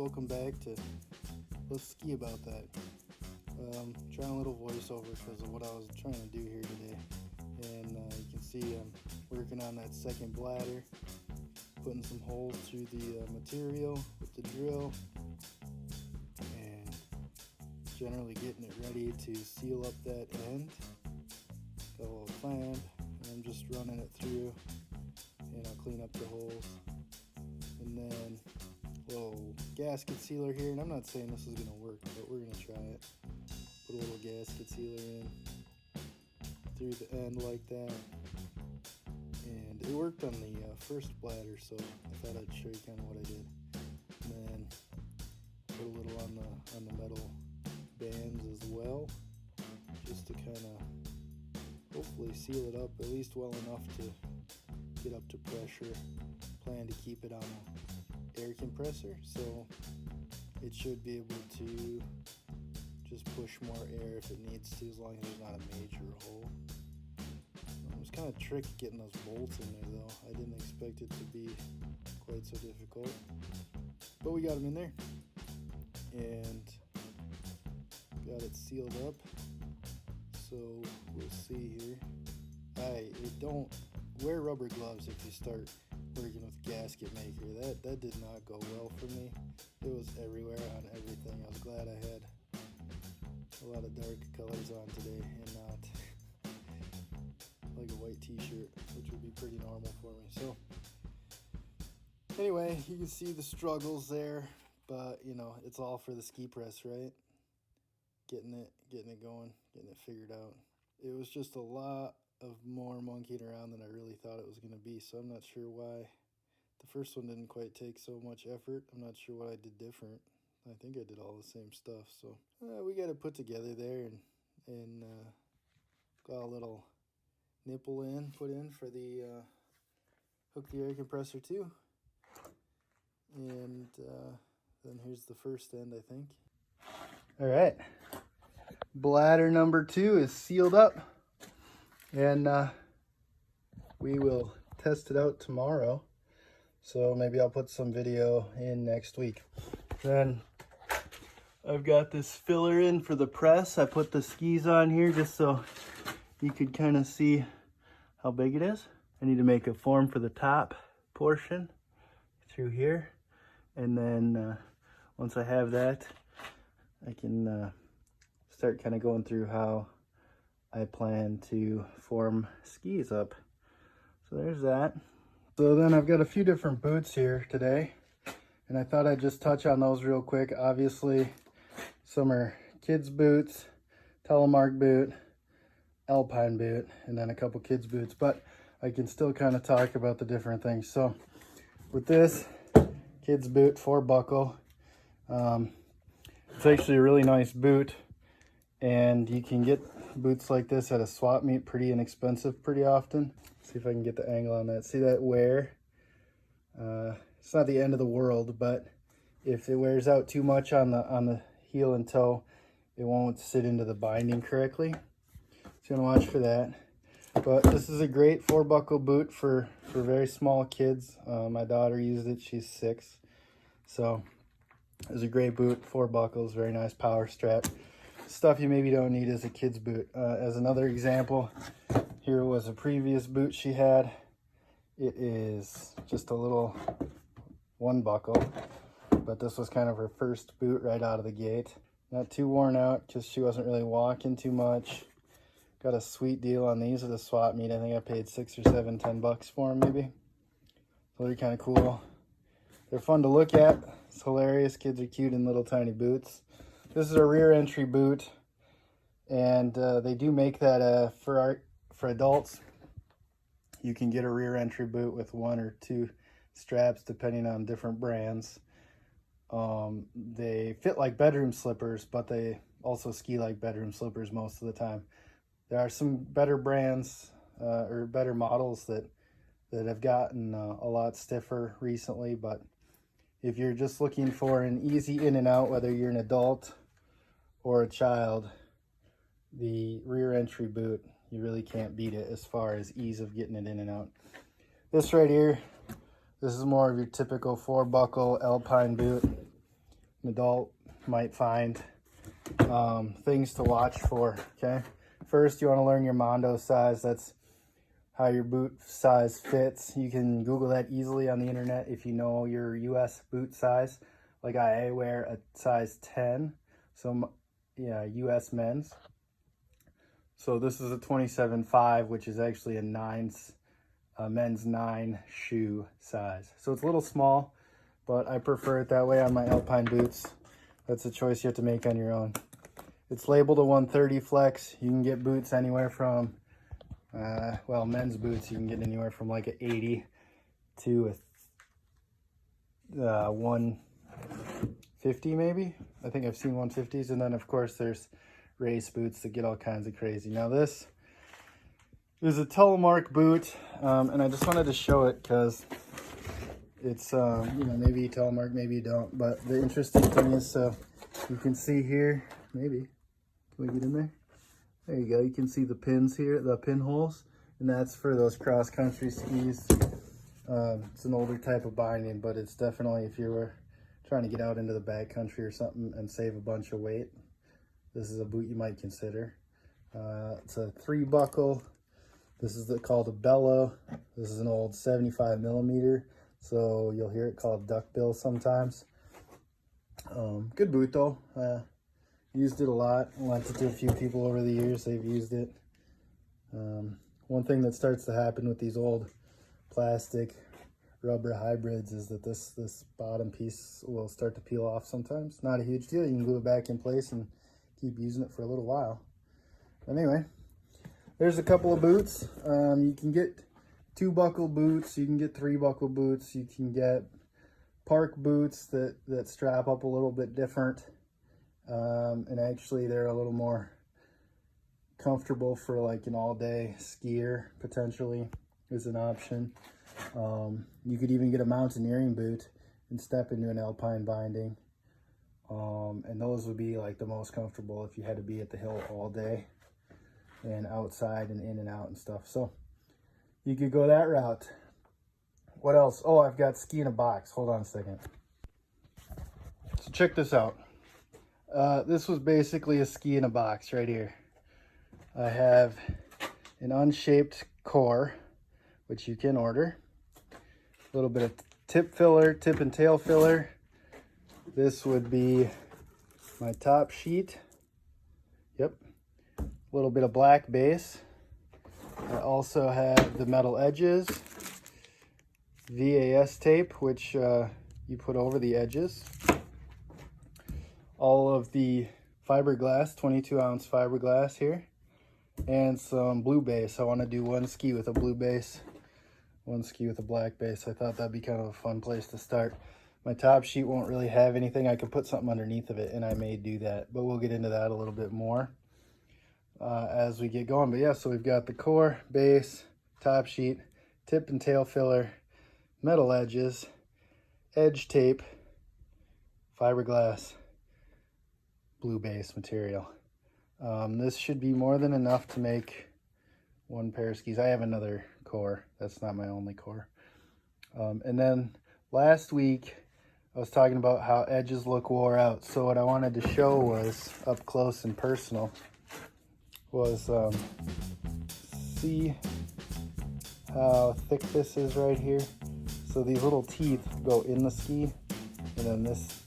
welcome back to Let's Ski About That. Trying a little voiceover because of what I was trying to do here today. And you can see I'm working on that second bladder, putting some holes through the material with the drill, and generally getting it ready to seal up that end. Got a little clamp, and I'm just running it through, and I'll clean up the holes. And then a little gasket sealer here, and I'm not saying this is going to work, but we're going to try it. Put a little gasket sealer in through the end like that, and it worked on the first bladder, so I thought I'd show you kind of what I did. And then put a little on the metal bands as well, just to kind of hopefully seal it up at least well enough to get up to pressure. Plan to keep it on an air compressor, so it should be able to just push more air if it needs to, as long as there's not a major hole. It was kind of tricky getting those bolts in there though. I didn't expect it to be quite so difficult, but we got them in there and got it sealed up. So we'll see here. Don't wear rubber gloves if you start working with gasket maker. That did not go well for me. It was everywhere on everything. I was glad I had a lot of dark colors on today and not like a white t-shirt, which would be pretty normal for me. So anyway, you can see the struggles there, but you know, it's all for the ski press, right? Getting it going, getting it figured out. It was just a lot of more monkeying around than I really thought it was going to be, so I'm not sure why the first one didn't quite take so much effort. I'm not sure what I did different. I think I did all the same stuff, so we got it put together there, and got a little nipple put in for the hook the air compressor too, and then here's the first end, I think. All right, bladder number 2 is sealed up, and we will test it out tomorrow, so maybe I'll put some video in next week. Then I've got this filler in for the press. I put the skis on here just so you could kind of see how big it is. I need to make a form for the top portion through here, and then once I have that, I can start kind of going through how I plan to form skis up. So there's that. So then I've got a few different boots here today, and I thought I'd just touch on those real quick. Obviously, some are kids boots, telemark boot, alpine boot, and then a couple kids boots, but I can still kind of talk about the different things. So with this kids boot 4-buckle, it's actually a really nice boot, and you can get boots like this at a swap meet pretty inexpensive pretty often. See if I can get the angle on that. See that wear? It's not the end of the world, but if it wears out too much on the heel and toe, it won't sit into the binding correctly. So you want to watch for that. But this is a great 4-buckle boot for very small kids. My daughter used it. She's 6. So it's a great boot. 4 buckles, very nice power strap. Stuff you maybe don't need as a kid's boot. As another example, here was a previous boot she had. It is just a little 1-buckle, but this was kind of her first boot right out of the gate. Not too worn out because she wasn't really walking too much. Got a sweet deal on these at the swap meet. I think I paid 6 or 7, 10 bucks for them maybe. So they're kind of cool. They're fun to look at. It's hilarious. Kids are cute in little tiny boots. This is a rear entry boot, and they do make that for adults. You can get a rear entry boot with 1 or 2 straps depending on different brands. They fit like bedroom slippers, but they also ski like bedroom slippers most of the time. There are some better brands or better models that have gotten a lot stiffer recently, but if you're just looking for an easy in and out, whether you're an adult or a child, the rear entry boot, you really can't beat it as far as ease of getting it in and out. This right here, this is more of your typical 4-buckle alpine boot. an adult might find things to watch for. Okay, first you want to learn your Mondo size. That's how your boot size fits. You can Google that easily on the internet if you know your US boot size. Like I wear a size 10, so yeah, US men's. So this is a 27.5, which is actually a men's 9 shoe size. So it's a little small, but I prefer it that way on my Alpine boots. That's a choice you have to make on your own. It's labeled a 130 flex. You can get boots anywhere from, well, men's boots, you can get anywhere from like an 80 to a 150 maybe. I think I've seen 150s. And then of course there's race boots that get all kinds of crazy. Now this is a Telemark boot, and I just wanted to show it because it's, you know, maybe you Telemark, maybe you don't. But the interesting thing is, so you can see here, maybe, can we get in there? There you go. You can see the pins here, the pinholes, and that's for those cross-country skis. It's an older type of binding, but it's definitely, if you were trying to get out into the backcountry or something and save a bunch of weight, this is a boot you might consider. It's a 3-buckle. This is called a Bello. This is an old 75 millimeter, so you'll hear it called duckbill sometimes. Good boot though. Used it a lot. Lent it to a few people over the years. They've used it. One thing that starts to happen with these old plastic rubber hybrids is that this bottom piece will start to peel off sometimes. Not a huge deal. You can glue it back in place and keep using it for a little while. Anyway, there's a couple of boots. You can get 2-buckle boots. You can get 3-buckle boots. You can get park boots that strap up a little bit different. And actually they're a little more comfortable for like an all-day skier, potentially, is an option. You could even get a mountaineering boot and step into an alpine binding. And those would be like the most comfortable if you had to be at the hill all day and outside and in and out and stuff. So you could go that route. What else? Oh, I've got ski in a box. Hold on a second. So check this out. This was basically a ski in a box right here. I have an unshaped core, which you can order. A little bit of tip and tail filler. This would be my top sheet. Yep. A little bit of black base. I also have the metal edges. VAS tape, which you put over the edges. All of the fiberglass, 22-ounce fiberglass here. And some blue base. I want to do one ski with a blue base, one ski with a black base. I thought that'd be kind of a fun place to start. My top sheet won't really have anything. I could put something underneath of it, and I may do that, but we'll get into that a little bit more as we get going. But yeah, so we've got the core, base, top sheet, tip and tail filler, metal edges, edge tape, fiberglass, blue base material. This should be more than enough to make one pair of skis. I have another core. That's not my only core. And then last week, I was talking about how edges look wore out. So what I wanted to show was, up close and personal, was see how thick this is right here. So these little teeth go in the ski, and then this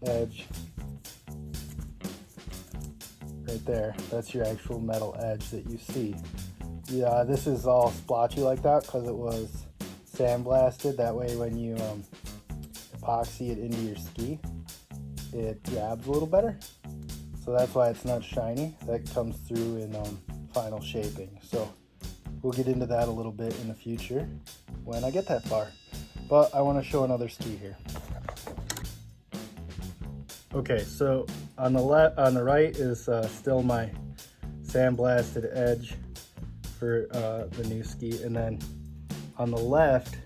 edge right there, that's your actual metal edge that you see. Yeah, this is all splotchy like that because it was sandblasted. That way when you epoxy it into your ski, it grabs a little better. So that's why it's not shiny. That comes through in final shaping. So we'll get into that a little bit in the future when I get that far. But I want to show another ski here. Okay, so on the right is still my sandblasted edge for the new ski, and then on the left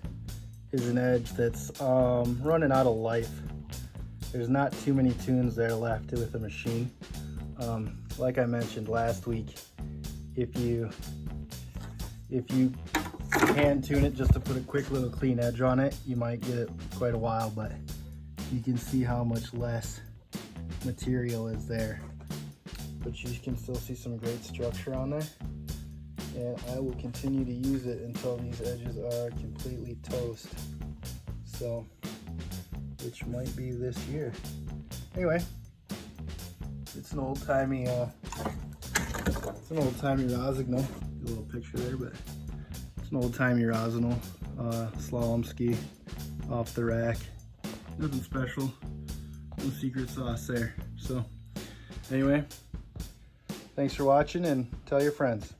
is an edge that's running out of life. There's not too many tunes there left with the machine. Like I mentioned last week, if you hand tune it just to put a quick little clean edge on it, you might get it quite a while, but you can see how much less material is there. But you can still see some great structure on there. And I will continue to use it until these edges are completely toast. So, which might be this year. Anyway, it's an old-timey Rossignol. A little picture there, but it's an old-timey Rossignol slalom ski off the rack. Nothing special, no secret sauce there. So anyway, thanks for watching and tell your friends.